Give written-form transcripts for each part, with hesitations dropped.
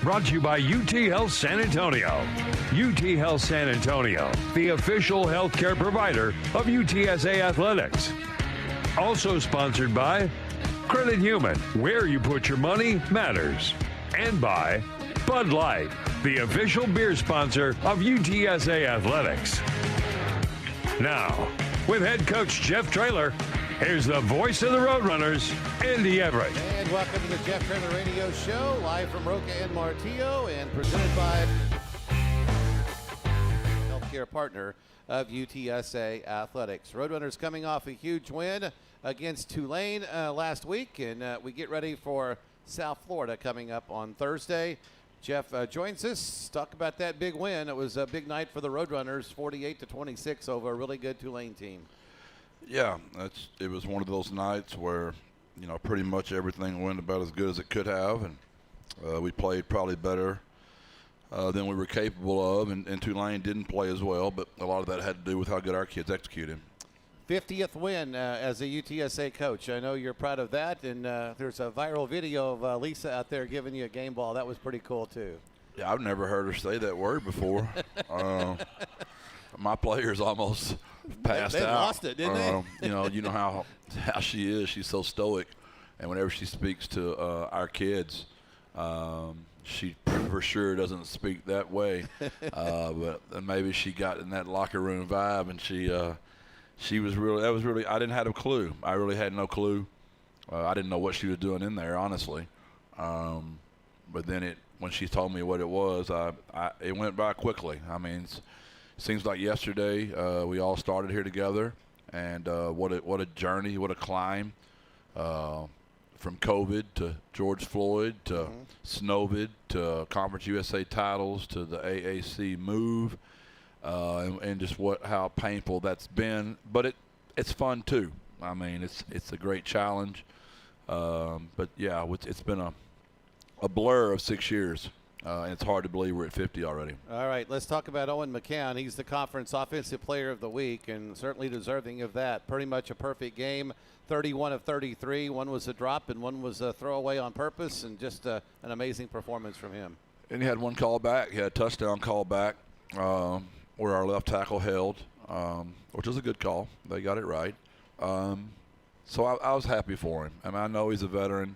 Brought to you by UT Health San Antonio. UT Health San Antonio, the official healthcare provider of UTSA Athletics. Also sponsored by Credit Human, where you put your money matters. And by Bud Light, the official beer sponsor of UTSA Athletics. Now, with head coach Jeff Traylor, here's the voice of the Roadrunners, Andy Everett. And welcome to the Jeff Traylor Radio Show, live from Roca and Martillo, and presented by healthcare partner of UTSA Athletics. Roadrunners coming off a huge win against Tulane last week, and we get ready for South Florida coming up on Thursday. Jeff joins us. Talk about that big win. It was a big night for the Roadrunners, 48-26 over a really good Tulane team. Yeah, it was one of those nights where, you know, pretty much everything went about as good as it could have, and we played probably better than we were capable of, and Tulane didn't play as well, but a lot of that had to do with how good our kids executed. 50th win as a UTSA coach. I know you're proud of that, and there's a viral video of Lisa out there giving you a game ball. That was pretty cool, too. Yeah, I've never heard her say that word before. My players almost passed out. They lost it, didn't they? You know how she is. She's so stoic, and whenever she speaks to our kids, she for sure doesn't speak that way. But maybe she got in that locker room vibe, and she was really. I didn't have a clue. I really had no clue. I didn't know what she was doing in there, honestly. But then when she told me what it was, it went by quickly. I mean, it seems like yesterday we all started here together, and what a journey, what a climb, from COVID to George Floyd to Snowvid to Conference USA titles to the AAC move. And just how painful that's been, but it's fun too. I mean, it's a great challenge, but yeah, it's been a blur of 6 years, and it's hard to believe we're at 50 already. All right, let's talk about Owen McCown. He's the conference offensive player of the week, and certainly deserving of that. Pretty much a perfect game, 31 of 33. One was a drop, and one was a throwaway on purpose, and just an amazing performance from him. And he had one call back. He had a touchdown call back. Where our left tackle held, which was a good call. They got it right. So I was happy for him. I mean, I know he's a veteran,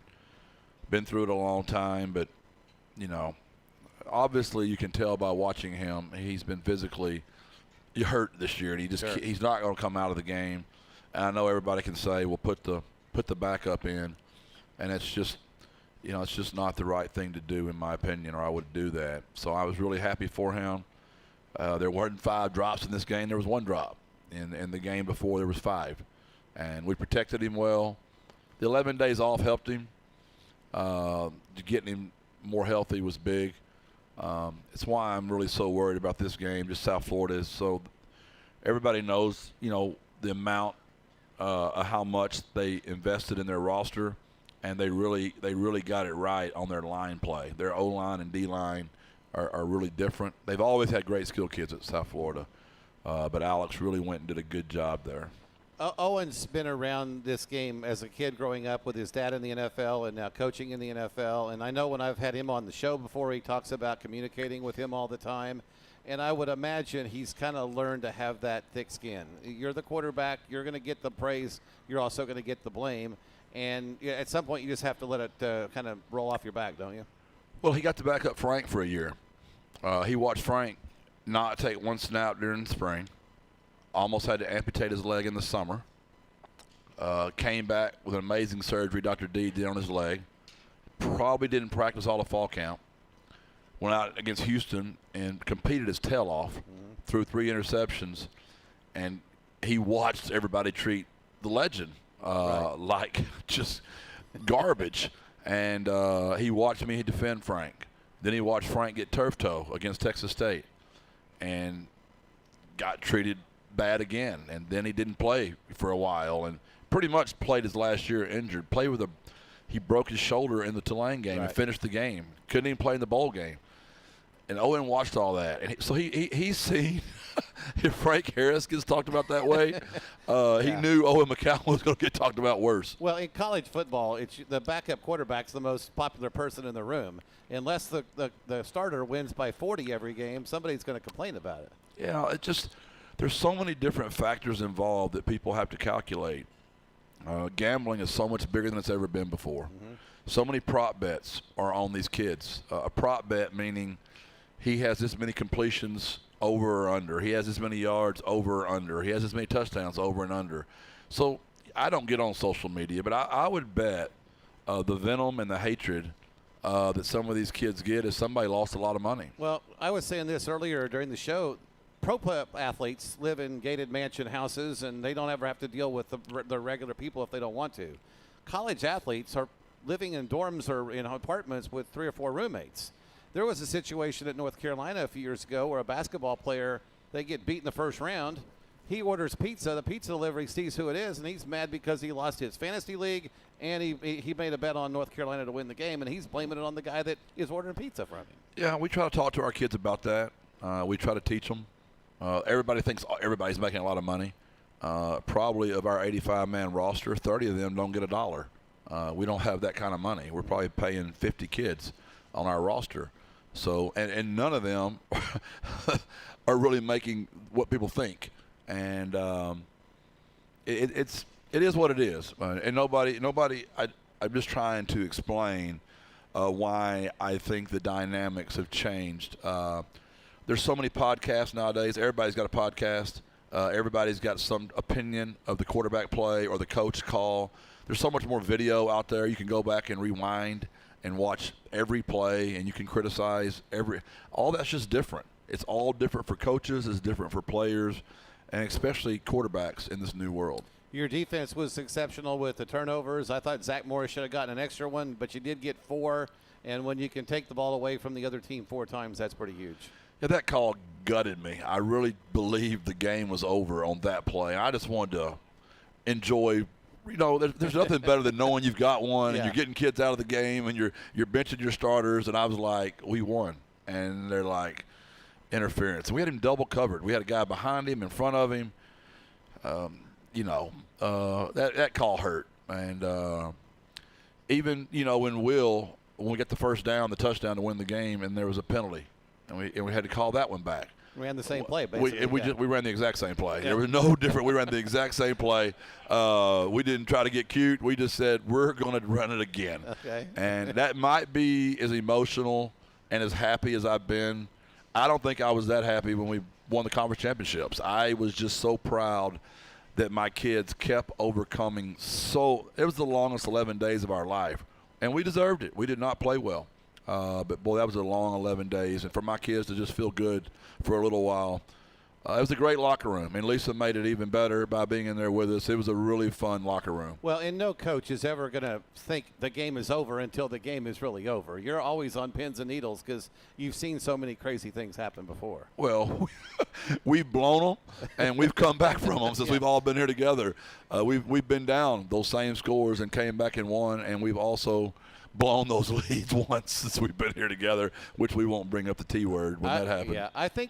been through it a long time, but, you know, obviously you can tell by watching him, he's been physically hurt this year, and he's not going to come out of the game. And I know everybody can say, well, put the backup in, and it's just, you know, it's just not the right thing to do, in my opinion, or I would do that. So I was really happy for him. There weren't 5 drops in this game. There was 1 drop. In the game before, there was 5. And we protected him well. The 11 days off helped him. Getting him more healthy was big. It's why I'm really so worried about this game. Just South Florida is so – everybody knows, you know, the amount of how much they invested in their roster, and they really got it right on their line play. Their O-line and D-line are really different. They've always had great skill kids at South Florida, but Alex really went and did a good job there. Owen's been around this game as a kid growing up with his dad in the NFL and now coaching in the NFL. And I know when I've had him on the show before, he talks about communicating with him all the time. And I would imagine he's kind of learned to have that thick skin. You're the quarterback. You're going to get the praise. You're also going to get the blame. And at some point, you just have to let it kind of roll off your back, don't you? Well, he got to back up Frank for a year. He watched Frank not take 1 snap during the spring. Almost had to amputate his leg in the summer. Came back with an amazing surgery Dr. D did on his leg. Probably didn't practice all the fall camp. Went out against Houston and competed his tail off. Threw 3 interceptions. And he watched everybody treat the legend like just garbage. And he watched me defend Frank. Then he watched Frank get turf toe against Texas State and got treated bad again. And then he didn't play for a while and pretty much played his last year injured. He broke his shoulder in the Tulane game and finished the game. Couldn't even play in the bowl game. And Owen watched all that. And so he's seen if Frank Harris gets talked about that way, he knew Owen McCown was going to get talked about worse. Well, in college football, it's the backup quarterback's the most popular person in the room. Unless the starter wins by 40 every game, somebody's going to complain about it. Yeah, it just there's so many different factors involved that people have to calculate. Gambling is so much bigger than it's ever been before. Mm-hmm. So many prop bets are on these kids. A prop bet meaning he has this many completions over or under. He has this many yards over or under. He has this many touchdowns over and under. So I don't get on social media, but I would bet the venom and the hatred that some of these kids get is somebody lost a lot of money. Well, I was saying this earlier during the show. Pro athletes live in gated mansion houses, and they don't ever have to deal with the regular people if they don't want to. College athletes are living in dorms or in apartments with 3 or 4 roommates. There was a situation at North Carolina a few years ago where a basketball player, they get beat in the first round. He orders pizza. The pizza delivery sees who it is, and he's mad because he lost his fantasy league, and he made a bet on North Carolina to win the game, and he's blaming it on the guy that is ordering pizza from him. Yeah, we try to talk to our kids about that. We try to teach them. Everybody thinks everybody's making a lot of money. Probably of our 85-man roster, 30 of them don't get $1. We don't have that kind of money. We're probably paying 50 kids on our roster. So, and none of them are really making what people think. And it is what it is. And nobody. I'm just trying to explain why I think the dynamics have changed. There's so many podcasts nowadays. Everybody's got a podcast. Everybody's got some opinion of the quarterback play or the coach call. There's so much more video out there. You can go back and rewind and watch every play, and you can criticize all that's just different. It's all different for coaches. It's different for players, and especially quarterbacks in this new world. Your defense was exceptional with the turnovers. I thought Zach Morris should have gotten an extra one, but you did get 4. And when you can take the ball away from the other team 4 times, that's pretty huge. Yeah, that call gutted me. I really believed the game was over on that play. I just wanted to enjoy. There's nothing better than knowing you've got one and you're getting kids out of the game and you're benching your starters. And I was like, we won. And they're like, interference. And we had him double covered. We had a guy behind him, in front of him. That call hurt. And even, when we got the first down, the touchdown to win the game, and there was a penalty. And we had to call that one back. We ran the same play, basically. We ran the exact same play. Yeah. There was no different. We ran the exact same play. We didn't try to get cute. We just said, we're going to run it again. Okay. And that might be as emotional and as happy as I've been. I don't think I was that happy when we won the conference championships. I was just so proud that my kids kept overcoming. It was the longest 11 days of our life, and we deserved it. We did not play well. But, boy, that was a long 11 days. And for my kids to just feel good for a little while, it was a great locker room. And Lisa made it even better by being in there with us. It was a really fun locker room. Well, and no coach is ever going to think the game is over until the game is really over. You're always on pins and needles because you've seen so many crazy things happen before. Well, we've blown them, and we've come back from them since we've all been here together. We've been down those same scores and came back and won, and we've also – blown those leads once since we've been here together, which we won't bring up the T word when that happens. Yeah, I think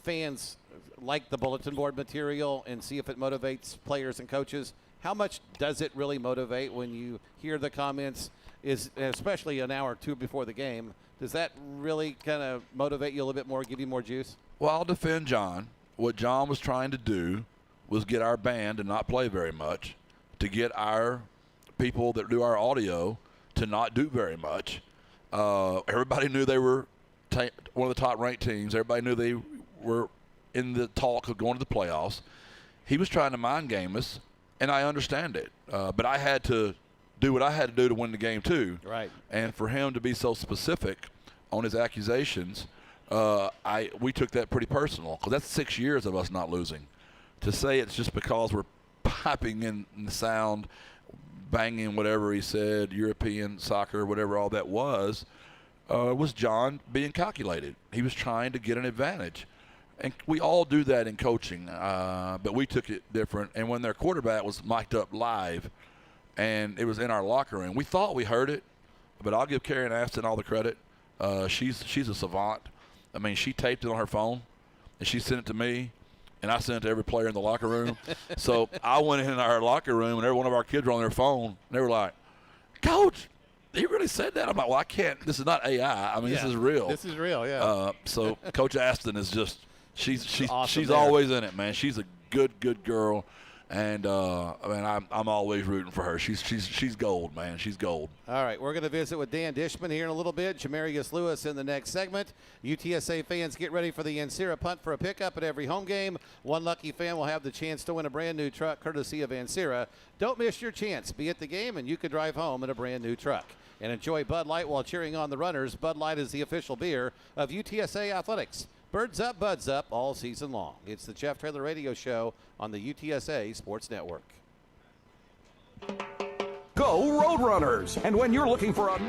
fans like the bulletin board material and see if it motivates players and coaches. How much does it really motivate when you hear the comments, especially an hour or two before the game? Does that really kind of motivate you a little bit more, give you more juice? Well, I'll defend John. What John was trying to do was get our band to not play very much, to get our people that do our audio to not do very much. Everybody knew they were one of the top-ranked teams. Everybody knew they were in the talk of going to the playoffs. He was trying to mind game us, and I understand it. But I had to do what I had to do to win the game too. Right. And for him to be so specific on his accusations, we took that pretty personal because that's 6 years of us not losing. To say it's just because we're piping in the sound, banging whatever he said, European soccer, whatever all that was John being calculated. He was trying to get an advantage. And we all do that in coaching, but we took it different. And when their quarterback was mic'd up live and it was in our locker room, we thought we heard it, but I'll give Karen Aston all the credit. She's a savant. I mean, she taped it on her phone, and she sent it to me, and I sent it to every player in the locker room. So I went in our locker room, and every one of our kids were on their phone, and they were like, Coach, he really said that? I'm like, well, I can't. This is not AI. I mean, this is real. This is real, yeah. So Coach Aston is just she's awesome always in it, man. She's a good girl, and I mean, I'm always rooting for her. She's gold, man. She's gold. All right, we're going to visit with Dan Dishman here in a little bit. Jamarius Lewis in the next segment. UTSA fans, get ready for the Ancira punt for a pickup at every home game. One lucky fan will have the chance to win a brand new truck courtesy of Ancira. Don't miss your chance. Be at the game, and you could drive home in a brand new truck. And enjoy Bud Light while cheering on the runners. Bud Light is the official beer of UTSA Athletics. Birds up, buds up all season long. It's the Jeff Traylor Radio Show on the UTSA Sports Network. Go Roadrunners! And when you're looking for a...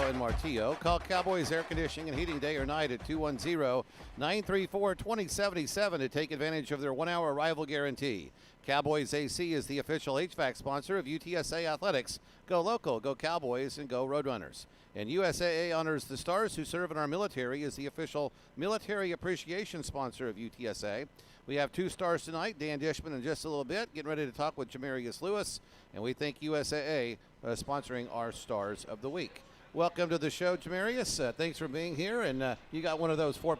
and Martillo. Call Cowboys Air Conditioning and Heating day or night at 210-934-2077 to take advantage of their 1-hour arrival guarantee. Cowboys AC is the official HVAC sponsor of UTSA Athletics. Go local, go Cowboys, and go Roadrunners. And USAA honors the stars who serve in our military as the official military appreciation sponsor of UTSA. We have 2 stars tonight, Dan Dishman in just a little bit, getting ready to talk with Jamarius Lewis, and we thank USAA sponsoring our Stars of the Week. Welcome to the show, Jamarius. Thanks for being here, and you got one of those 4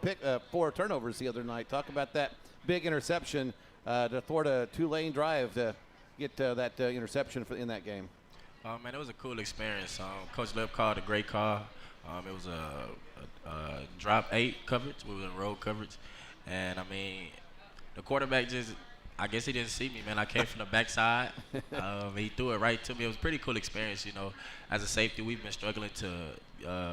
turnovers the other night. Talk about that big interception to thwart a 2-lane drive to get that interception in that game. Man, it was a cool experience. Coach Lip called a great call. It was a drop 8 coverage. We were in roll coverage, and I mean, the quarterback I guess he didn't see me, man. I came from the backside. He threw it right to me. It was a pretty cool experience, you know. As a safety, we've been struggling to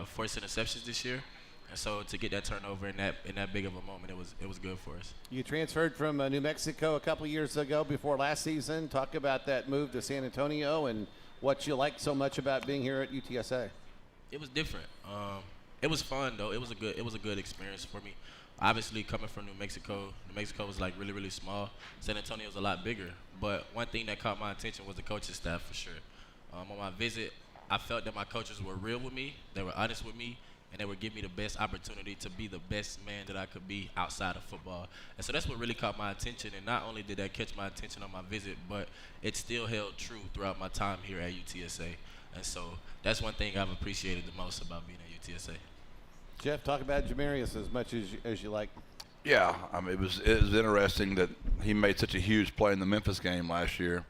force interceptions this year. And so to get that turnover in that big of a moment, it was good for us. You transferred from New Mexico a couple years ago before last season. Talk about that move to San Antonio and what you liked so much about being here at UTSA. It was different. It was fun though. It was a good experience for me. Obviously, coming from New Mexico was like really, really small. San Antonio was a lot bigger. But one thing that caught my attention was the coaching staff for sure. On my visit, I felt that my coaches were real with me. They were honest with me, and they would give me the best opportunity to be the best man that I could be outside of football. And so that's what really caught my attention. And not only did that catch my attention on my visit, but it still held true throughout my time here at UTSA. And so that's one thing I've appreciated the most about being at UTSA. Jeff, talk about Jamarius as much as you like. Yeah, I mean, it was interesting that he made such a huge play in the Memphis game last year,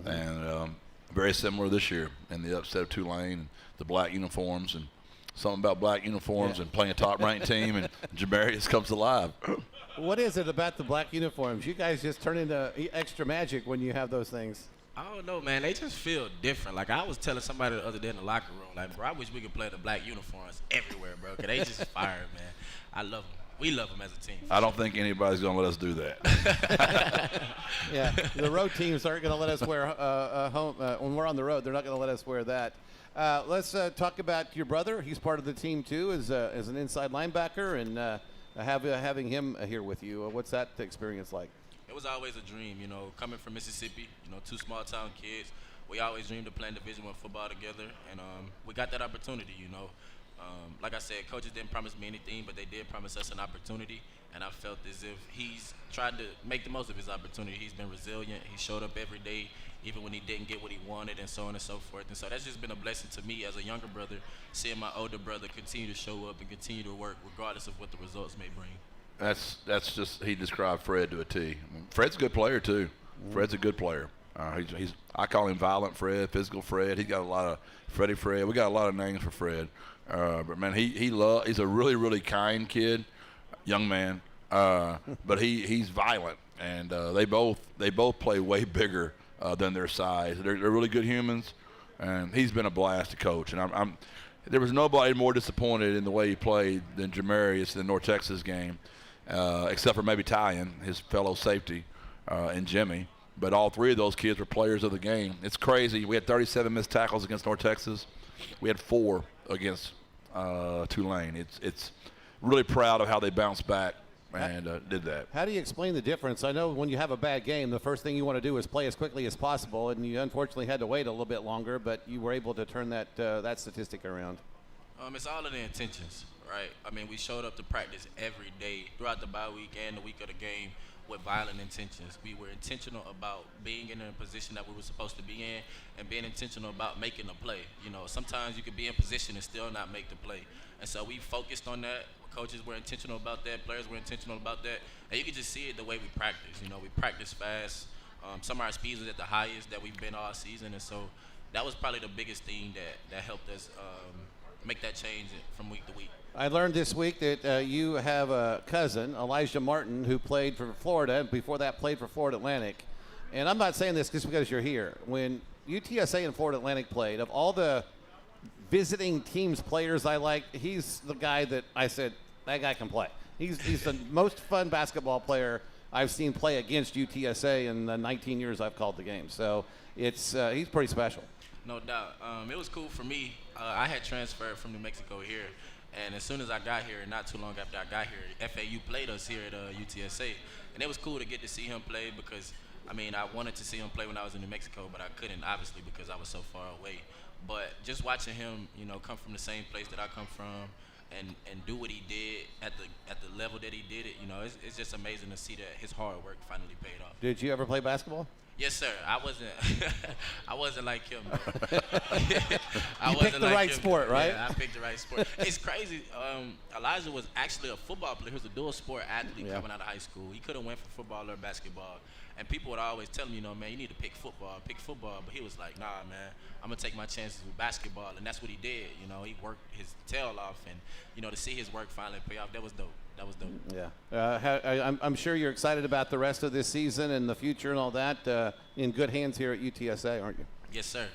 and very similar this year in the upset of Tulane, the black uniforms, and something about black uniforms and playing a top-ranked team, and Jamarius comes alive. What is it about the black uniforms? You guys just turn into extra magic when you have those things. I don't know, man. They just feel different. Like, I was telling somebody the other day in the locker room, like, bro, I wish we could play the black uniforms everywhere, bro, because they just fire, man. I love them. We love them as a team. I don't think anybody's going to let us do that. Yeah, the road teams aren't going to let us wear home when we're on the road. They're not going to let us wear that. Let's talk about your brother. He's part of the team, too, as an inside linebacker, and having him here with you. What's that experience like? It was always a dream, you know, coming from Mississippi, you know, 2 small-town kids. We always dreamed of playing Division I football together, and we got that opportunity, you know. Like I said, coaches didn't promise me anything, but they did promise us an opportunity, and I felt as if he's tried to make the most of his opportunity. He's been resilient. He showed up every day, even when he didn't get what he wanted, and so on and so forth. And so that's just been a blessing to me as a younger brother, seeing my older brother continue to show up and continue to work regardless of what the results may bring. That's just, he described Fred to a T. Fred's a good player too. Fred's a good player. He's I call him Violent Fred, Physical Fred. He's got a lot of Freddie Fred. We got a lot of names for Fred. But man, he's a really, really kind kid, young man. But he's violent, and they both play way bigger than their size. They're really good humans, and he's been a blast to coach. And there was nobody more disappointed in the way he played than Jamarius in the North Texas game. Except for maybe Tyan, his fellow safety, and Jimmy. But all 3 of those kids were players of the game. It's crazy. We had 37 missed tackles against North Texas. We had 4 against Tulane. It's really proud of how they bounced back and did that. How do you explain the difference? I know when you have a bad game, the first thing you want to do is play as quickly as possible, and you unfortunately had to wait a little bit longer, but you were able to turn that statistic around. It's all in the intentions, right? I mean, we showed up to practice every day throughout the bye week and the week of the game with violent intentions. We were intentional about being in a position that we were supposed to be in and being intentional about making a play. You know, sometimes you could be in position and still not make the play. And so we focused on that. Coaches were intentional about that. Players were intentional about that. And you could just see it the way we practice. You know, we practice fast. Some of our speeds was at the highest that we've been all season. And so that was probably the biggest thing that helped us make that change from week to week. I learned this week that you have a cousin, Elijah Martin, who played for Florida, and before that played for Florida Atlantic. And I'm not saying this just because you're here. When UTSA and Florida Atlantic played, of all the visiting teams players I liked, he's the guy that I said, that guy can play. He's the most fun basketball player I've seen play against UTSA in the 19 years I've called the game. So he's pretty special. No doubt. It was cool for me. I had transferred from New Mexico here, and as soon as I got here, not too long after I got here, FAU played us here at UTSA, and it was cool to get to see him play because, I mean, I wanted to see him play when I was in New Mexico, but I couldn't, obviously, because I was so far away. But just watching him, you know, come from the same place that I come from, and do what he did at the level that he did it, you know, it's just amazing to see that his hard work finally paid off. Did you ever play basketball? Yes, sir. I wasn't like him. You picked the right sport, right? Yeah, I picked the right sport. It's crazy. Elijah was actually a football player. He was a dual sport athlete coming out of high school. He could have went for football or basketball. And people would always tell him, you know, man, you need to pick football. But he was like, nah, man, I'm going to take my chances with basketball. And that's what he did. You know, he worked his tail off. And, you know, to see his work finally pay off, that was dope. That was dope. Yeah. I'm sure you're excited about the rest of this season and the future and all that. In good hands here at UTSA, aren't you? Yes, sir.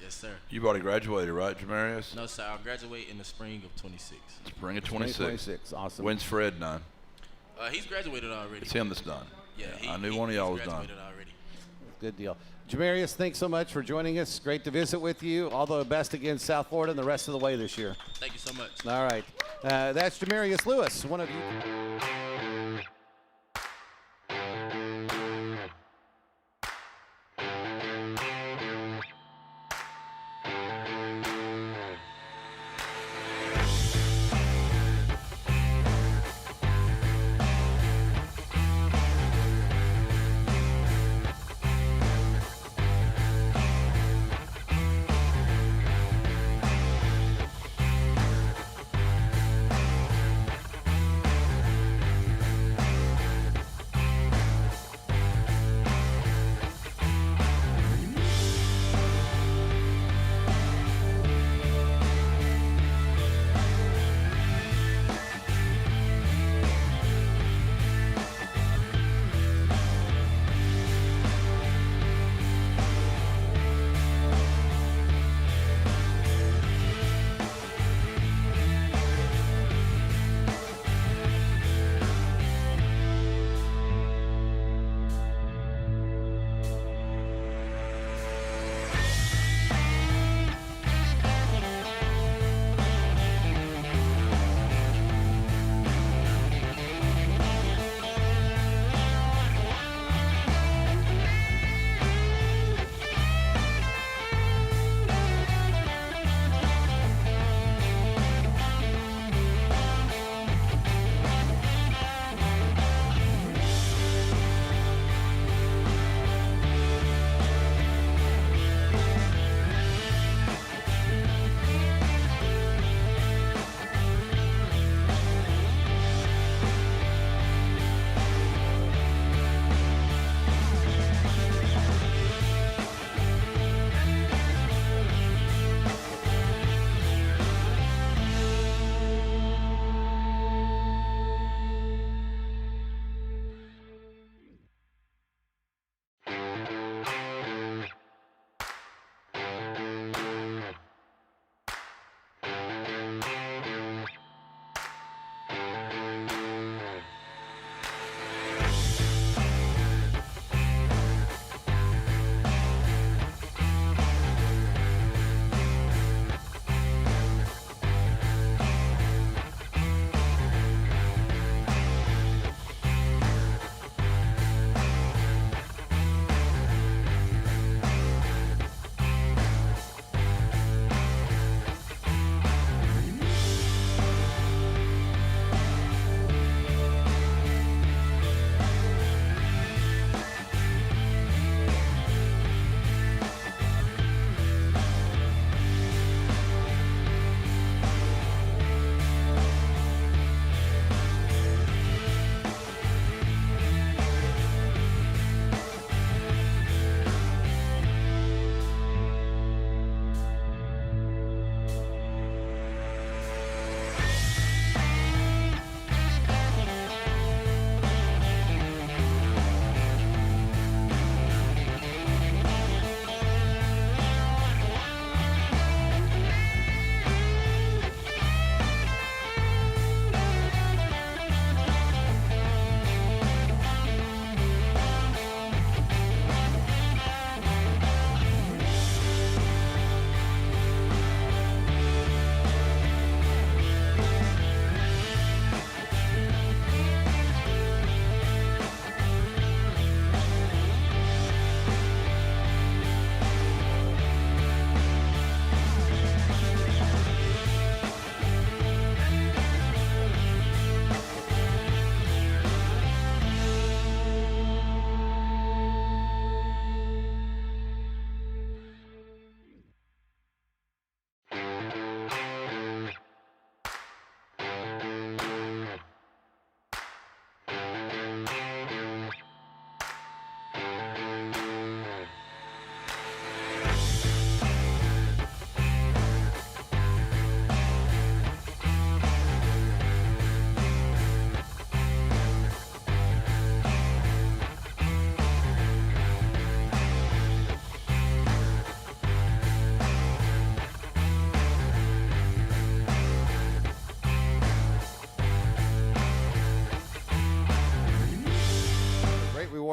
Yes, sir. You've already graduated, right, Jamarius? No, sir. I'll graduate in the spring of 26. Spring of 26. 26. Awesome. When's Fred done? He's graduated already. It's him that's done. Yeah, I knew one of y'all was done. Already. Good deal. Jamarius, thanks so much for joining us. Great to visit with you. All the best against South Florida and the rest of the way this year. Thank you so much. All right. That's Jamarius Lewis, one of you.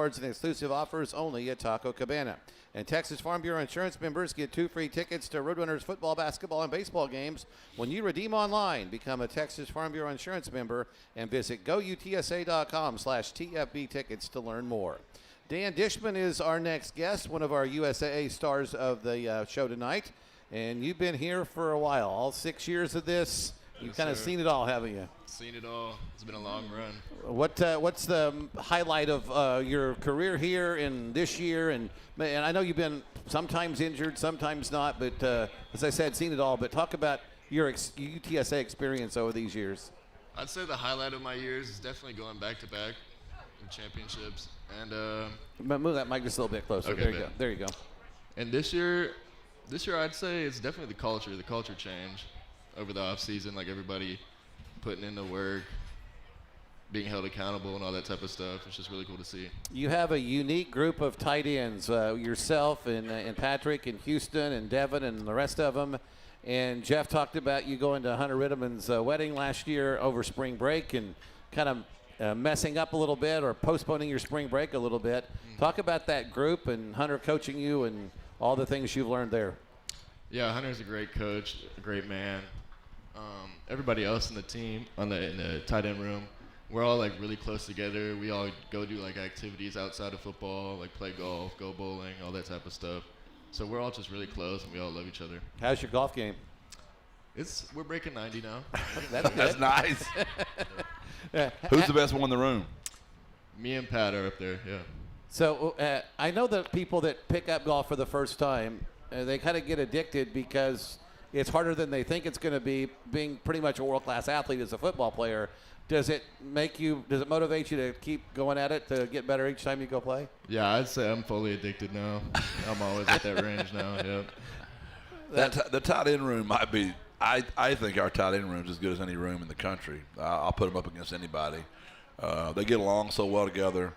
cards and exclusive offers only at Taco Cabana. And Texas Farm Bureau Insurance members get 2 free tickets to Roadrunners football, basketball, and baseball games when you redeem online. Become a Texas Farm Bureau Insurance member and visit goutsa.com/TFB tickets to learn more. Dan Dishman is our next guest, one of our USAA stars of the show tonight. And you've been here for a while, all 6 years of this. You've kind of seen it all, haven't you? Seen it all. It's been a long run. What's the highlight of your career here in this year? And I know you've been sometimes injured, sometimes not, but as I said, seen it all. But talk about your UTSA experience over these years. I'd say the highlight of my years is definitely going back-to-back in championships. And move that mic just a little bit closer. Okay, there you go. There you go. And this year I'd say it's definitely the culture change over the off season, like everybody putting in the work, being held accountable and all that type of stuff. It's just really cool to see. You have a unique group of tight ends, yourself and Patrick and Houston and Devin and the rest of them. And Jeff talked about you going to Hunter Ritterman's wedding last year over spring break and kind of messing up a little bit or postponing your spring break a little bit. Talk about that group and Hunter coaching you and all the things you've learned there. Yeah, Hunter's a great coach, a great man. Everybody else in the team, in the tight end room, we're all like really close together. We all go do like activities outside of football, like play golf, go bowling, all that type of stuff. So we're all just really close and we all love each other. How's your golf game? We're breaking 90 now. That's nice. Who's the best one in the room? Me and Pat are up there, yeah. So I know that people that pick up golf for the first time, they kind of get addicted because it's harder than they think it's going to be, being pretty much a world-class athlete as a football player. Does it motivate you to keep going at it to get better each time you go play? Yeah, I'd say I'm fully addicted now. I'm always at that range now, yep. The tight end room might be, I think our tight end room is as good as any room in the country. I'll put them up against anybody. They get along so well together.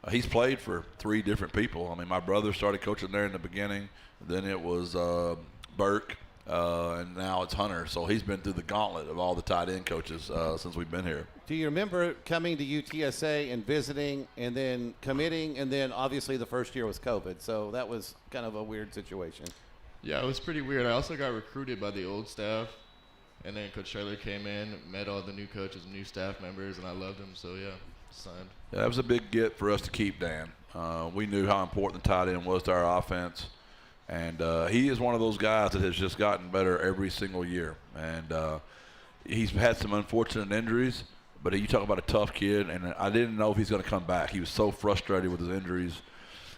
He's played for 3 different people. I mean, my brother started coaching there in the beginning. Then it was Burke, and now it's Hunter. So he's been through the gauntlet of all the tight end coaches since we've been here. Do you remember coming to UTSA and visiting and then committing, and then obviously the first year was COVID, so that was kind of a weird situation. Yeah, it was pretty weird. I also got recruited by the old staff, and then Coach Traylor came in, met all the new coaches and new staff members, and I loved them, so yeah, signed. Yeah, that was a big get for us to keep Dan. We knew how important the tight end was to our offense. And he is one of those guys that has just gotten better every single year. And he's had some unfortunate injuries, but you talk about a tough kid, and I didn't know if he's going to come back. He was so frustrated with his injuries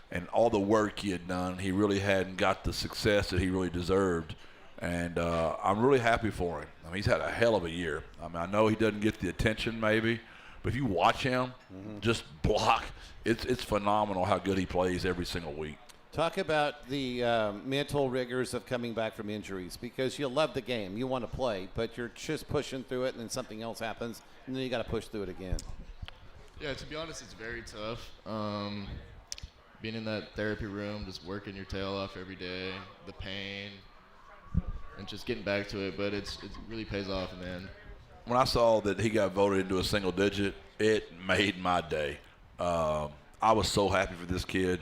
and all the work he had done. He really hadn't got the success that he really deserved. And I'm really happy for him. I mean, he's had a hell of a year. I mean, I know he doesn't get the attention maybe, but if you watch him just block, it's phenomenal how good he plays every single week. Talk about the mental rigors of coming back from injuries, because you love the game. You want to play, but you're just pushing through it, and then something else happens, and then you got to push through it again. Yeah, to be honest, it's very tough. Being in that therapy room, just working your tail off every day, the pain, and just getting back to it, but it really pays off in the end. When I saw that he got voted into a single digit, it made my day. I was so happy for this kid.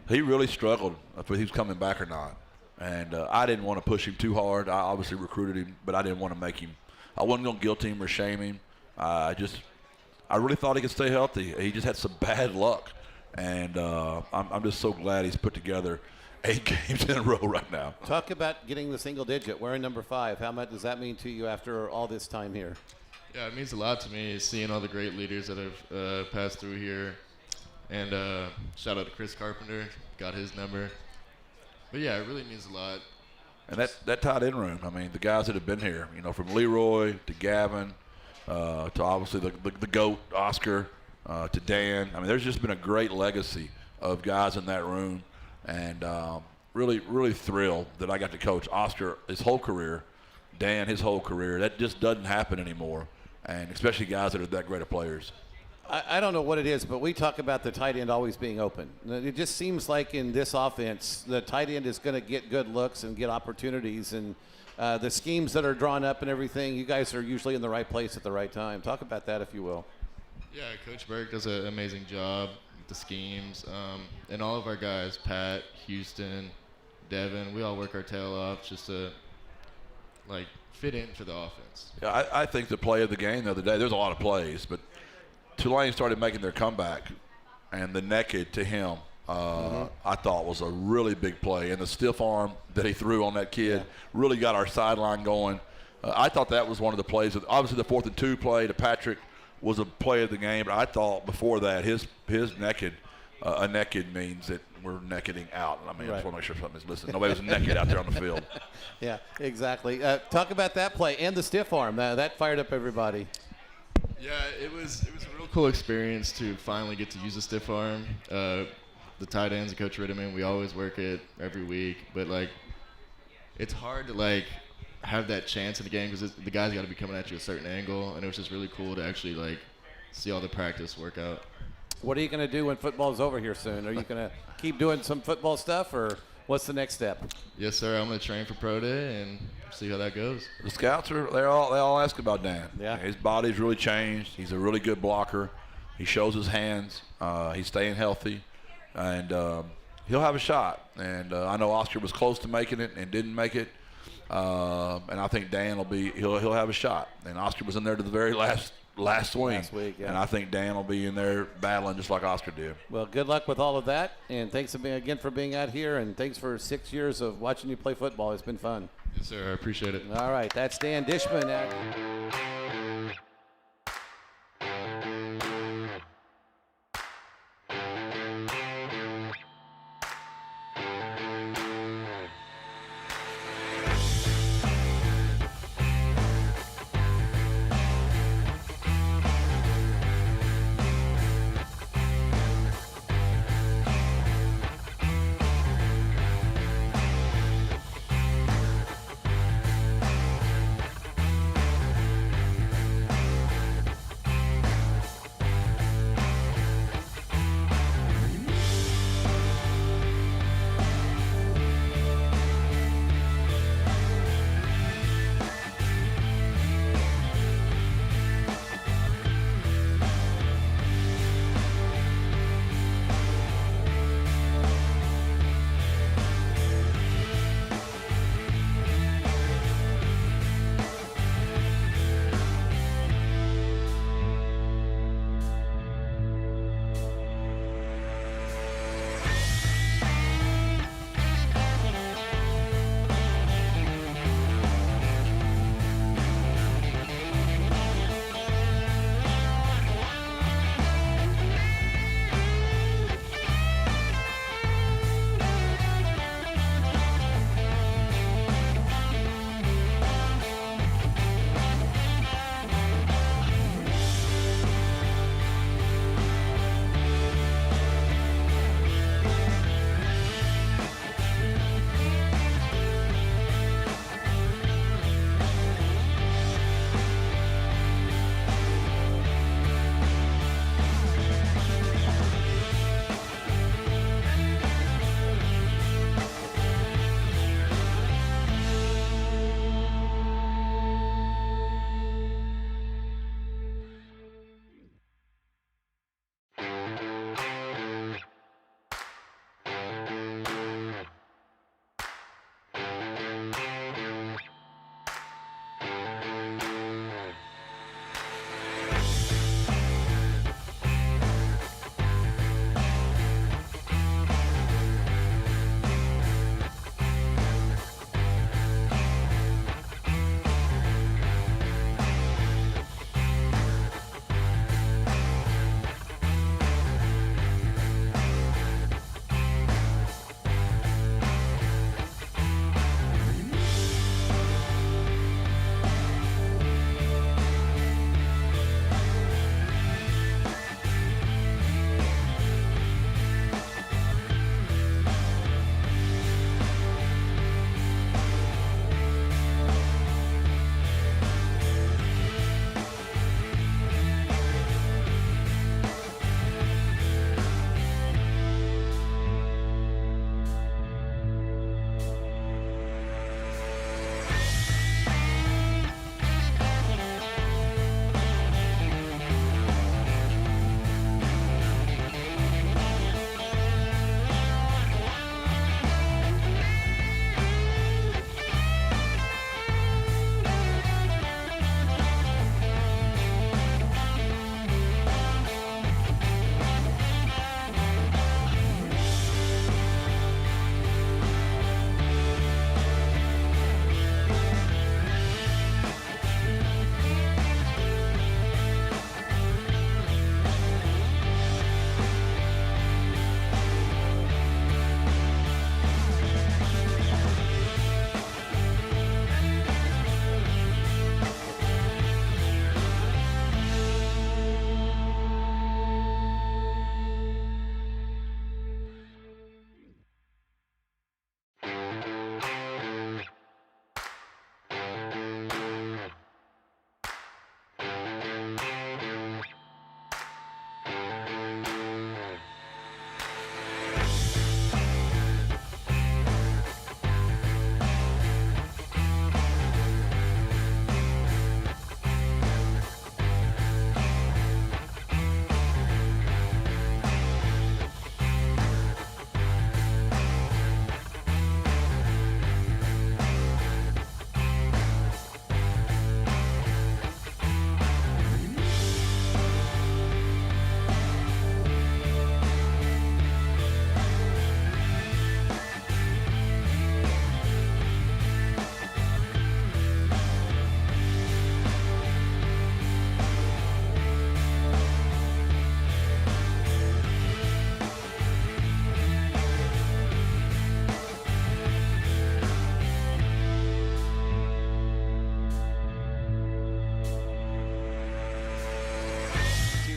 He really struggled if he was coming back or not. And I didn't want to push him too hard. I obviously recruited him, but I didn't want to make him. I wasn't going to guilt him or shame him. I really thought he could stay healthy. He just had some bad luck. And I'm just so glad he's put together 8 games in a row right now. Talk about getting the single digit. Wearing number 5. How much does that mean to you after all this time here? Yeah, it means a lot to me, seeing all the great leaders that have passed through here. And shout out to Chris Carpenter, got his number. But yeah, it really means a lot. And that tight end room, I mean, the guys that have been here, you know, from Leroy to Gavin to obviously the GOAT, Oscar, to Dan. I mean, there's just been a great legacy of guys in that room. And really, really thrilled that I got to coach Oscar his whole career, Dan his whole career. That just doesn't happen anymore, and especially guys that are that great of players. I don't know what it is, but we talk about the tight end always being open. It just seems like in this offense, the tight end is going to get good looks and get opportunities. And the schemes that are drawn up and everything, you guys are usually in the right place at the right time. Talk about that, if you will. Yeah, Coach Burke does an amazing job the schemes. And all of our guys, Pat, Houston, Devin, we all work our tail off just to like fit into the offense. Yeah, I think the play of the game the other day, there's a lot of plays, but Tulane started making their comeback, and the naked to him, I thought was a really big play. And the stiff arm that he threw on that kid really got our sideline going. I thought that was one of the plays. Obviously, the 4th and 2 play to Patrick was a play of the game, but I thought before that his naked, a naked means that we're nakeding out. I mean, I just want to make sure somebody's listening. Nobody was naked out there on the field. Yeah, exactly. Talk about that play and the stiff arm. That fired up everybody. Yeah, it was a real cool experience to finally get to use a stiff arm. The tight ends, Coach Ritterman, we always work it every week, but like it's hard to like have that chance in the game because the guys got to be coming at you a certain angle, and it was just really cool to actually like see all the practice work out. What are you going to do when football's over here soon? Are you going to keep doing some football stuff, or what's the next step? Yes, sir. I'm going to train for Pro Day and see how that goes. The scouts they all ask about Dan. Yeah. His body's really changed. He's a really good blocker. He shows his hands. He's staying healthy, and he'll have a shot. And I know Oscar was close to making it and didn't make it. And I think Dan he'll have a shot. And Oscar was in there to the very last swing. Last week, yeah. And I think Dan will be in there battling just like Oscar did. Well, good luck with all of that, and thanks again for being out here, and thanks for 6 years of watching you play football. It's been fun. Yes, sir. I appreciate it. All right, that's Dan Dishman.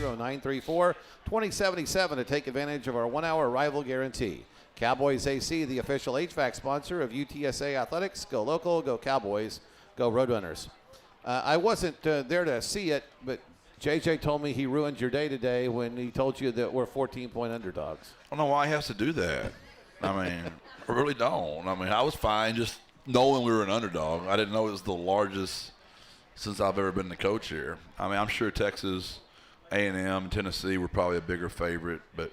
800-934-2077 to take advantage of our 1-hour arrival guarantee. Cowboys AC, the official HVAC sponsor of UTSA Athletics. Go local, go Cowboys, go Roadrunners. I wasn't there to see it, but JJ told me he ruined your day today when he told you that we're 14-point underdogs. I don't know why he has to do that. I mean, I really don't. I mean, I was fine just knowing we were an underdog. I didn't know it was the largest since I've ever been the coach here. I mean, I'm sure Texas, A&M, Tennessee were probably a bigger favorite, but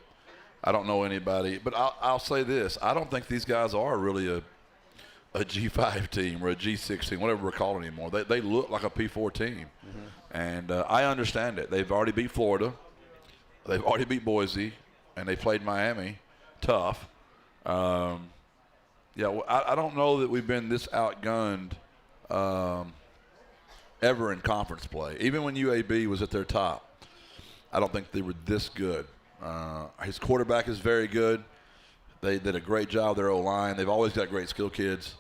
I don't know anybody. But I'll say this. I don't think these guys are really a G5 team or a G6 team, whatever we're calling anymore. They look like a P4 team. Mm-hmm. And I understand it. They've already beat Florida. They've already beat Boise. And they played Miami tough. I don't know that we've been this outgunned ever in conference play. Even when UAB was at their top, I don't think they were this good. His quarterback is very good. They did a great job, their O-line. They've always got great skill kids.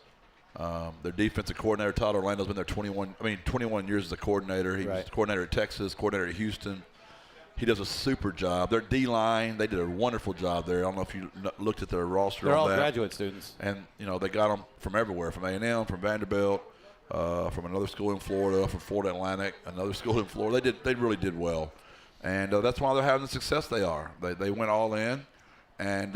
Their defensive coordinator, Todd Orlando's been there 21 years as a coordinator. He was coordinator at Texas, coordinator at Houston. He does a super job. Their D-line, they did a wonderful job there. I don't know if you looked at their roster. They're all that. graduate students. And, they got them from everywhere, from A&M, from Vanderbilt, from another school in Florida, from Florida Atlantic, another school in Florida. They really did well. And that's why they're having the success they are. They went all in, and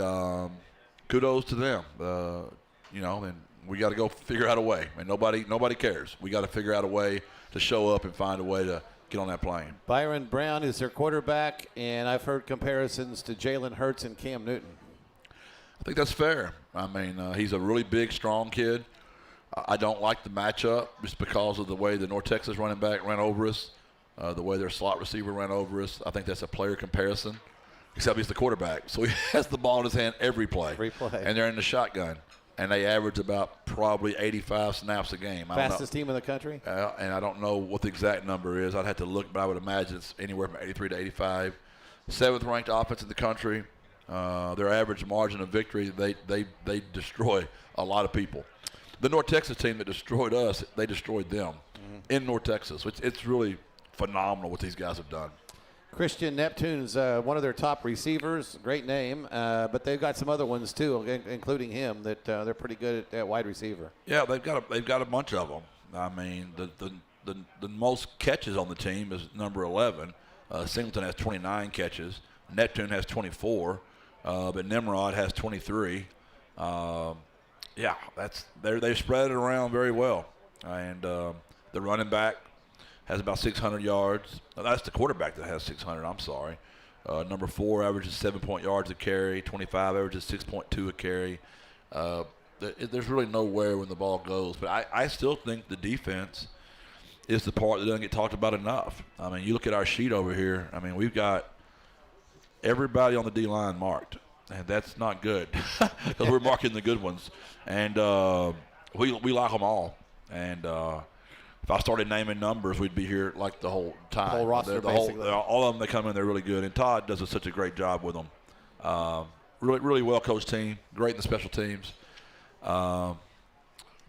kudos to them. And we got to go figure out a way. And nobody cares. We got to figure out a way to show up and find a way to get on that plane. Byron Brown is their quarterback, and I've heard comparisons to Jalen Hurts and Cam Newton. I think that's fair. I mean, he's a really big, strong kid. I don't like the matchup just because of the way the North Texas running back ran over us, the way their slot receiver ran over us. I think that's a player comparison, except he's the quarterback. So he has the ball in his hand every play. Every play. And they're in the shotgun. And they average about probably 85 snaps a game. Fastest team in the country? And I don't know what the exact number is. I'd have to look, but I would imagine it's anywhere from 83 to 85. 7th-ranked offense in the country. Their average margin of victory, they destroy a lot of people. The North Texas team that destroyed us, they destroyed them in North Texas. It's really phenomenal what these guys have done. Christian Neptune's one of their top receivers. Great name, but they've got some other ones too, including him, that they're pretty good at wide receiver. Yeah, they've got a bunch of them. I mean, the most catches on the team is number 11. Singleton has 29 catches. Neptune has 24, but Nimrod has 23. They spread it around very well, and the running back has about 600 yards. That's the quarterback that has 600. I'm sorry. Number 4 averages 7 yards a carry. 25 averages 6.2 a carry. There's really nowhere when the ball goes. But I still think the defense is the part that doesn't get talked about enough. I mean, you look at our sheet over here. I mean, we've got everybody on the D-line marked. And that's not good because we're marking the good ones. And we like them all. And if I started naming numbers, we'd be here like the whole time. The whole roster, basically. All of them that come in, they're really good. And Todd does such a great job with them. Really, really well-coached team. Great in the special teams.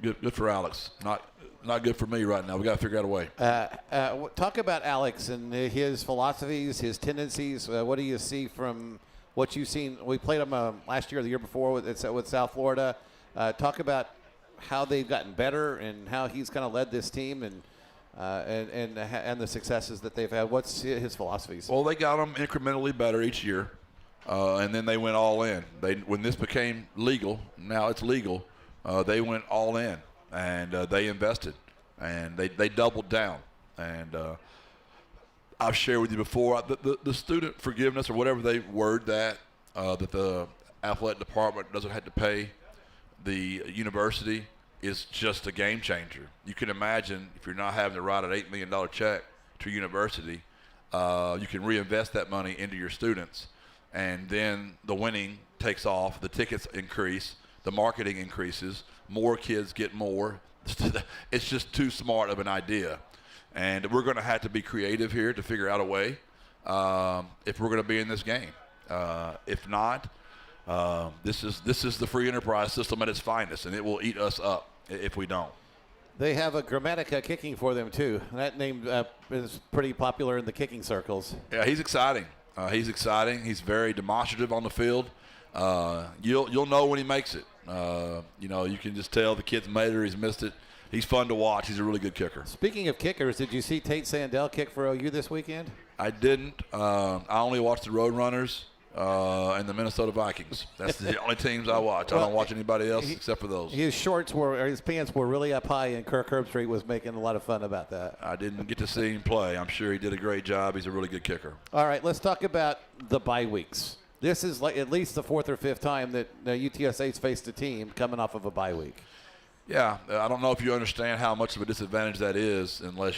Good for Alex. Not good for me right now. We got to figure out a way. Talk about Alex and his philosophies, his tendencies. What do you see from what you've seen? We played him last year or the year before with South Florida. Talk about how they've gotten better and how he's kind of led this team and the successes that they've had. What's his philosophies? Well, they got them incrementally better each year, and then they went all in. When this became legal, now it's legal, they went all in, and they invested, and they doubled down. And I've shared with you before, the student forgiveness or whatever they word that the athletic department doesn't have to pay the university is just a game changer. You can imagine if you're not having to write an $8 million check to a university, you can reinvest that money into your students, and then the winning takes off, the tickets increase, the marketing increases, more kids get more. It's just too smart of an idea. And we're going to have to be creative here to figure out a way if we're going to be in this game. If not, this is the free enterprise system at its finest, and it will eat us up if we don't. They have a Grammatica kicking for them, too. That name is pretty popular in the kicking circles. Yeah, he's exciting. He's very demonstrative on the field. You'll know when he makes it. You can just tell the kid's made it or he's missed it. He's fun to watch. He's a really good kicker. Speaking of kickers, did you see Tate Sandell kick for OU this weekend? I didn't. I only watched the Roadrunners and the Minnesota Vikings. That's the only teams I watch. I don't watch anybody else except for those. His pants were really up high, and Kirk Herbstreit was making a lot of fun about that. I didn't get to see him play. I'm sure he did a great job. He's a really good kicker. All right, let's talk about the bye weeks. This is like at least the fourth or fifth time that UTSA's faced a team coming off of a bye week. Yeah, I don't know if you understand how much of a disadvantage that is unless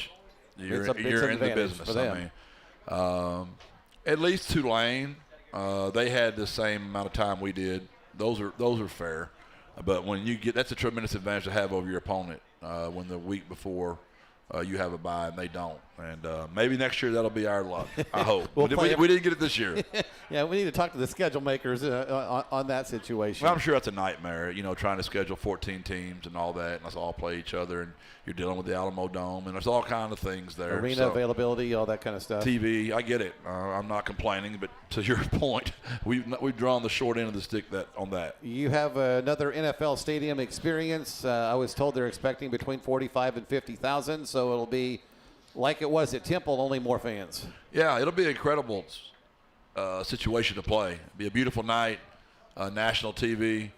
you're in the business. At least Tulane, they had the same amount of time we did. Those are fair, but when you get, that's a tremendous advantage to have over your opponent when the week before you have a bye and they don't. And maybe next year that'll be our luck. I hope. we didn't get it this year. Yeah, we need to talk to the schedule makers on that situation. Well, I'm sure that's a nightmare, trying to schedule 14 teams and all that, and let's all play each other, and you're dealing with the Alamo Dome, and there's all kinds of things there. Arena availability, all that kind of stuff. TV, I get it. I'm not complaining, but to your point, we've drawn the short end of the stick on that. You have another NFL stadium experience. I was told they're expecting between 45 and 50,000, so it'll be like it was at Temple, only more fans. Yeah, it'll be an incredible situation to play. It'll be a beautiful night, national TV,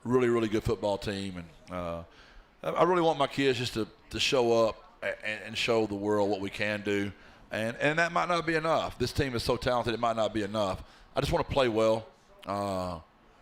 really, really good football team. And I really want my kids just to show up and show the world what we can do. And that might not be enough. This team is so talented, it might not be enough. I just want to play well.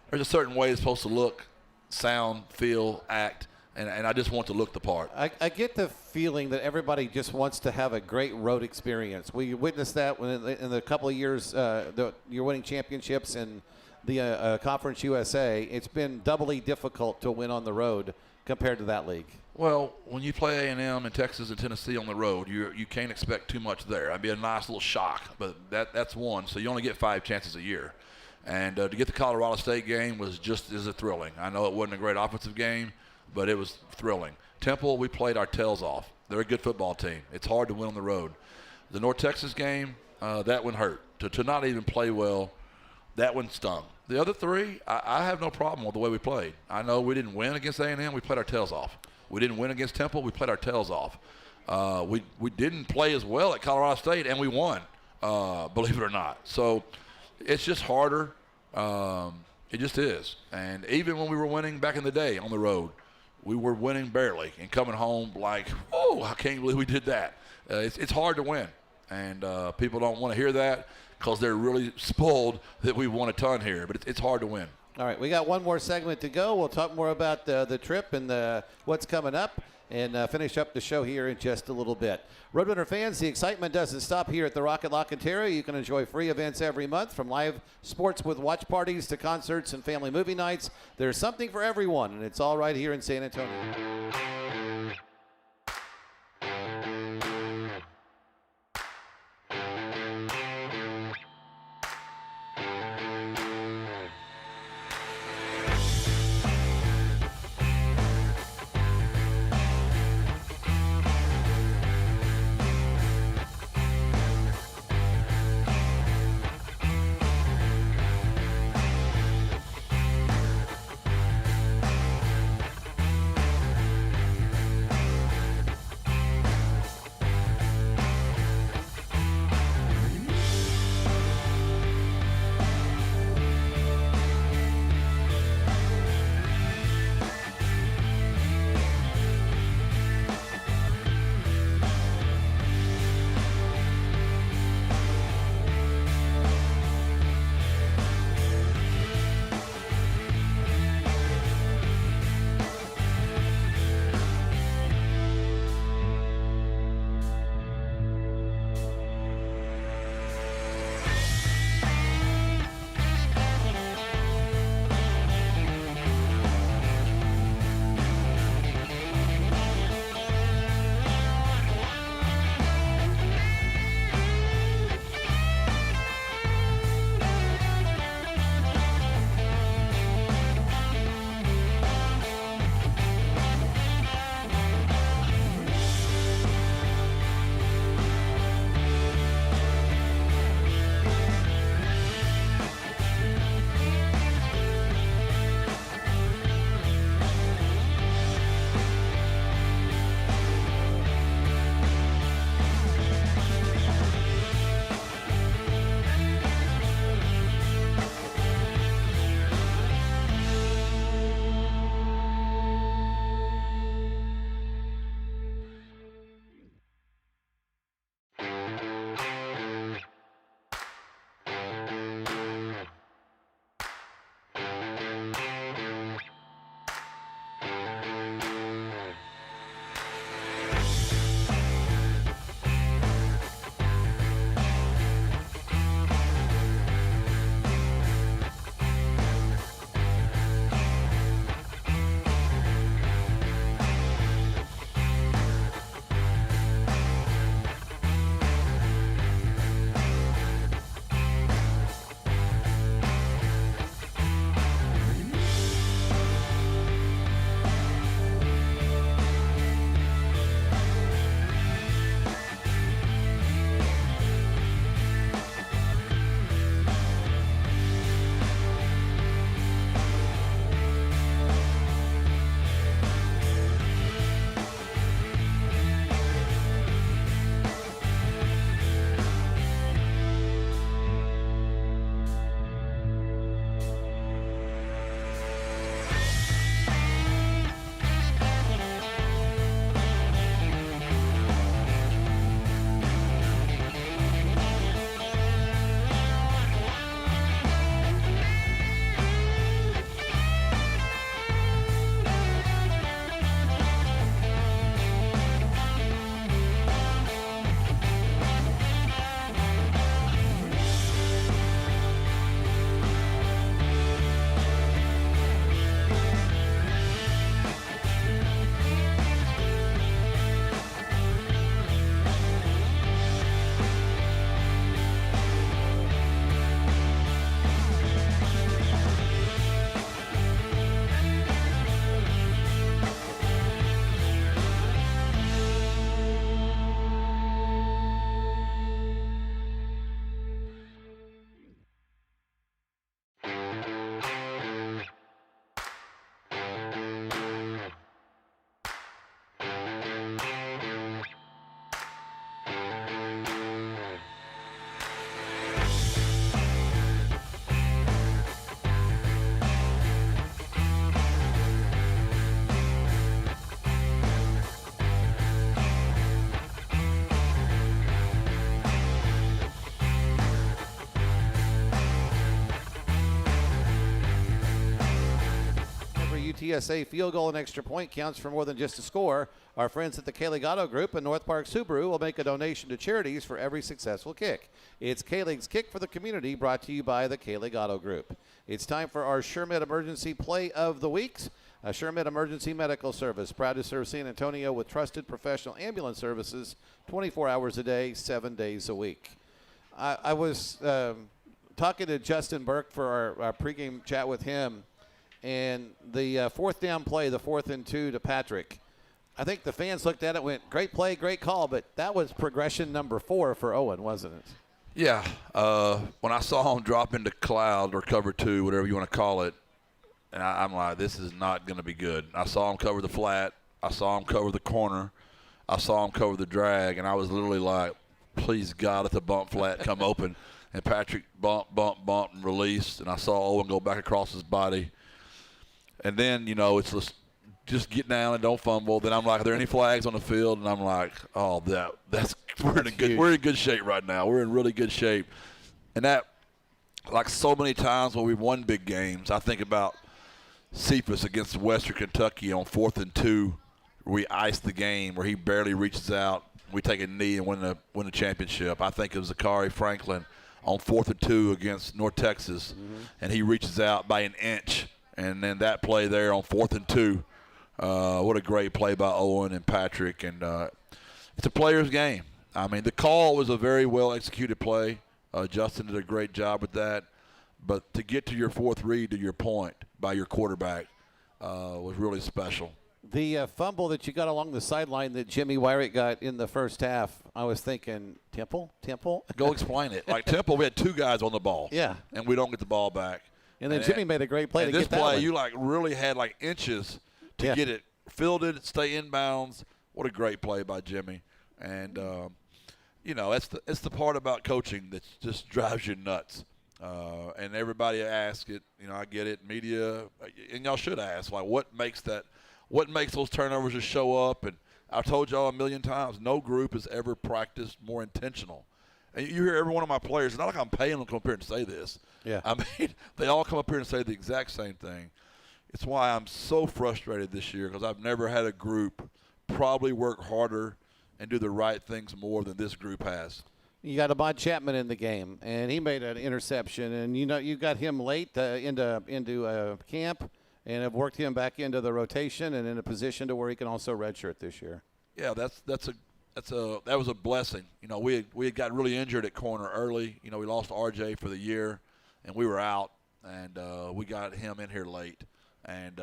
There's a certain way it's supposed to look, sound, feel, act. And I just want to look the part. I get the feeling that everybody just wants to have a great road experience. We witnessed that in the couple of years you're winning championships in the Conference USA. It's been doubly difficult to win on the road compared to that league. Well, when you play A&M in Texas and Tennessee on the road, you can't expect too much there. That'd be a nice little shock, but that's one. So you only get 5 chances a year. And to get the Colorado State game was just as thrilling. I know it wasn't a great offensive game, but it was thrilling. Temple, we played our tails off. They're a good football team. It's hard to win on the road. The North Texas game, that one hurt. To not even play well, that one stung. The other 3, I have no problem with the way we played. I know we didn't win against A&M. We played our tails off. We didn't win against Temple. We played our tails off. We didn't play as well at Colorado State, and we won, believe it or not. So it's just harder. It just is. And even when we were winning back in the day on the road, we were winning barely and coming home like, oh, I can't believe we did that. It's hard to win, and people don't want to hear that because they're really spoiled that we won a ton here, but it's hard to win. All right, we got one more segment to go. We'll talk more about the trip and what's coming up and finish up the show here in just a little bit. Roadrunner fans, the excitement doesn't stop here at the Rocket Lock Ontario. You can enjoy free events every month, from live sports with watch parties to concerts and family movie nights. There's something for everyone, and it's all right here in San Antonio. UTSA field goal and extra point counts for more than just a score, our friends at the K Legato Group and North Park Subaru will make a donation to charities for every successful kick. It's K-League's Kick for the Community, brought to you by the K Legato Group. It's time for our SureMed Emergency Play of the Weeks. SureMed Emergency Medical Service, proud to serve San Antonio with trusted professional ambulance services 24 hours a day, 7 days a week. I was talking to Justin Burke for our pregame chat with him, and the fourth down play, the 4th and 2 to Patrick, I think the fans looked at it and went, great play, great call, but that was progression number 4 for Owen, wasn't it? Yeah. When I saw him drop into cloud or cover 2, whatever you want to call it, and I'm like, this is not going to be good. I saw him cover the flat. I saw him cover the corner. I saw him cover the drag, and I was literally like, please, God, let the bump flat come open. And Patrick bump, and released, and I saw Owen go back across his body. And then, it's just get down and don't fumble. Then I'm like, are there any flags on the field? And I'm like, oh, we're in good shape right now. We're in really good shape. And that, like so many times when we've won big games, I think about Cephas against Western Kentucky on 4th and 2, where we iced the game, where he barely reaches out. We take a knee and win the championship. I think it was Zachary Franklin on 4th and 2 against North Texas, and he reaches out by an inch. And then that play there on 4th and 2, what a great play by Owen and Patrick. And it's a player's game. I mean, the call was a very well-executed play. Justin did a great job with that. But to get to your 4th read, to your point, by your quarterback was really special. The fumble that you got along the sideline that Jimmy Wyrick got in the first half, I was thinking, Temple? Go explain it. Like Temple, we had 2 guys on the ball. Yeah. And we don't get the ball back. And then Jimmy made a great play to get that this play, one. you really had inches to get it fielded, stay inbounds. What a great play by Jimmy. And, it's the part about coaching that just drives you nuts. And everybody asks it. I get it, media, and y'all should ask, what makes those turnovers just show up? And I've told y'all a million times, no group has ever practiced more intentional. And you hear every one of my players, it's not like I'm paying them to come up here and say this. Yeah. I mean, they all come up here and say the exact same thing. It's why I'm so frustrated this year, because I've never had a group probably work harder and do the right things more than this group has. You got Ahmad Chapman in the game, and he made an interception. And, you got him late into camp and have worked him back into the rotation and in a position to where he can also redshirt this year. Yeah, that was a blessing. We had got really injured at corner early. We lost RJ for the year, and we were out, and we got him in here late. And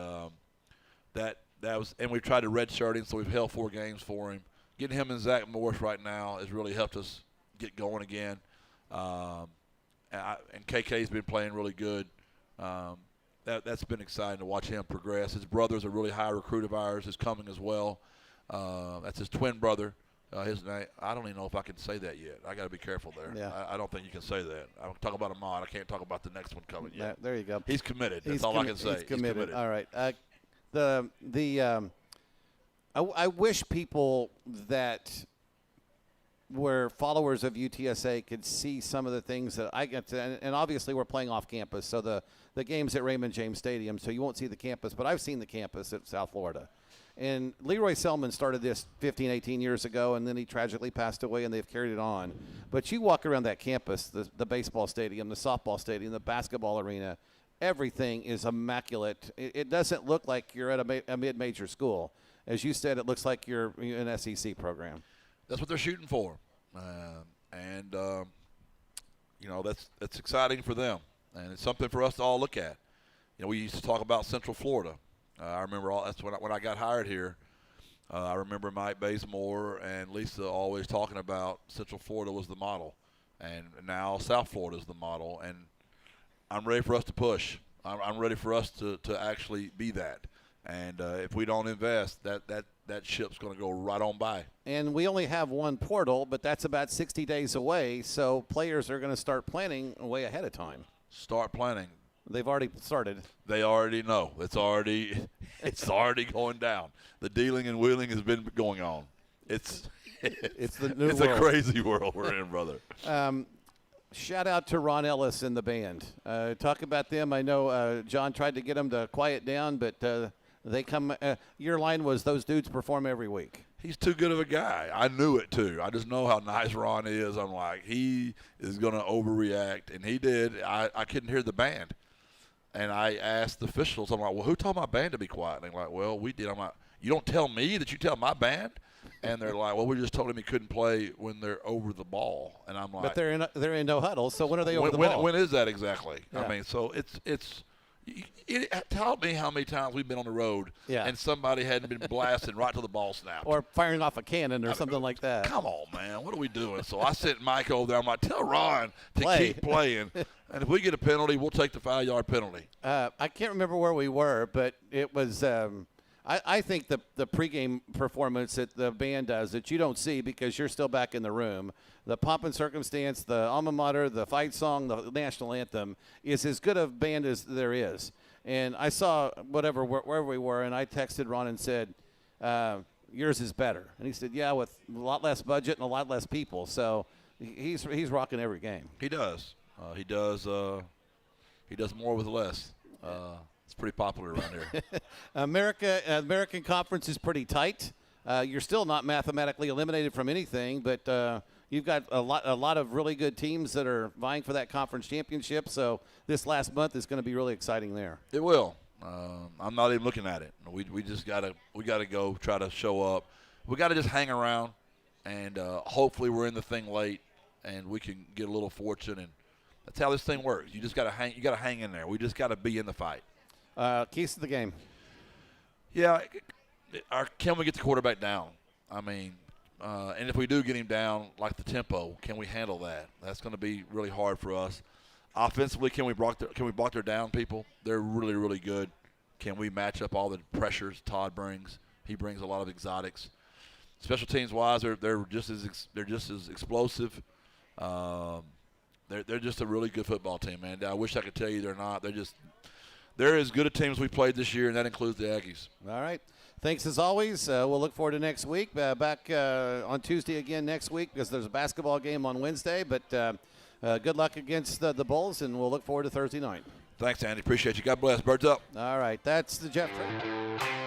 that was, and we've tried to redshirt him, so we've held 4 games for him. Getting him and Zach Morris right now has really helped us get going again. And KK's been playing really good. That's been exciting to watch him progress. His brother's a really high recruit of ours, is coming as well. That's his twin brother. His name, I don't even know if I can say that yet. I got to be careful there. Yeah. I don't think you can say that. I'm talking about Ahmad. I can't talk about the next one coming yet. There you go. He's committed. That's all I can say. He's committed. All right. I wish people that were followers of UTSA could see some of the things that I get to, and obviously we're playing off campus, so the game's at Raymond James Stadium, so you won't see the campus, but I've seen the campus at South Florida. And Leroy Selman started this 15, 18 years ago, and then he tragically passed away, and they've carried it on. But you walk around that campus, the baseball stadium, the softball stadium, the basketball arena, everything is immaculate. It doesn't look like you're at a mid-major school. As you said, it looks like you're in an SEC program. That's what they're shooting for. That's exciting for them. And it's something for us to all look at. We used to talk about Central Florida. I remember that's when I got hired here. I remember Mike Bazemore and Lisa always talking about Central Florida was the model. And now South Florida is the model. And I'm ready for us to push. I'm ready for us to actually be that. And if we don't invest, that ship's going to go right on by. And we only have one portal, but that's about 60 days away. So players are going to start planning way ahead of time. Start planning. They've already started. They already know. It's already going down. The dealing and wheeling has been going on. It's the new it's world. a crazy world we're in, brother. Shout out to Ron Ellis and the band. Talk about them. I know John tried to get them to quiet down, but They come. Your line was those dudes perform every week. He's too good of a guy. I knew it too. I just know how nice Ron is. I'm like, he is going to overreact, and he did. I couldn't hear the band, and I asked the officials. I'm like, well, who told my band to be quiet? And they're like, well, we did. I'm like, you don't tell me that you tell my band? And they're like, well, we just told him he couldn't play when they're over the ball. And I'm like, but they're in no huddle. So when are they over the ball? When is that exactly? Yeah. I mean, so tell me how many times we've been on the road and somebody hadn't been blasting right till the ball snapped. Or firing off a cannon or something like that. Come on, man. What are we doing? So I sent Mike over there. I'm like, tell Ron to keep playing. And if we get a penalty, we'll take the 5-yard penalty. I can't remember where we were, but it was I think the pregame performance that the band does that you don't see because you're still back in the room, the pomp and circumstance, the alma mater, the fight song, the national anthem is as good a band as there is. And I saw wherever we were, and I texted Ron and said, yours is better. And he said, yeah, with a lot less budget and a lot less people. So he's rocking every game. He does. He does more with less. It's pretty popular around here. American Conference is pretty tight. You're still not mathematically eliminated from anything, but you've got a lot of really good teams that are vying for that conference championship. So this last month is going to be really exciting there. It will. I'm not even looking at it. We just gotta go try to show up. We got to just hang around, and hopefully we're in the thing late, and we can get a little fortune. And that's how this thing works. You just got to hang. You got to hang in there. We just got to be in the fight. Keys to the game. Yeah, can we get the quarterback down? I mean, and if we do get him down, like the tempo, can we handle that? That's going to be really hard for us. Offensively, can we block their down people? They're really, really good. Can we match up all the pressures Todd brings? He brings a lot of exotics. Special teams wise, they're just as explosive. They're just a really good football team, man. I wish I could tell you they're not. They're as good a team as we played this year, and that includes the Aggies. All right. Thanks as always. We'll look forward to next week. Back on Tuesday again next week because there's a basketball game on Wednesday. But good luck against the Bulls, and we'll look forward to Thursday night. Thanks, Andy. Appreciate you. God bless. Birds up. All right. That's the Jeff Traylor.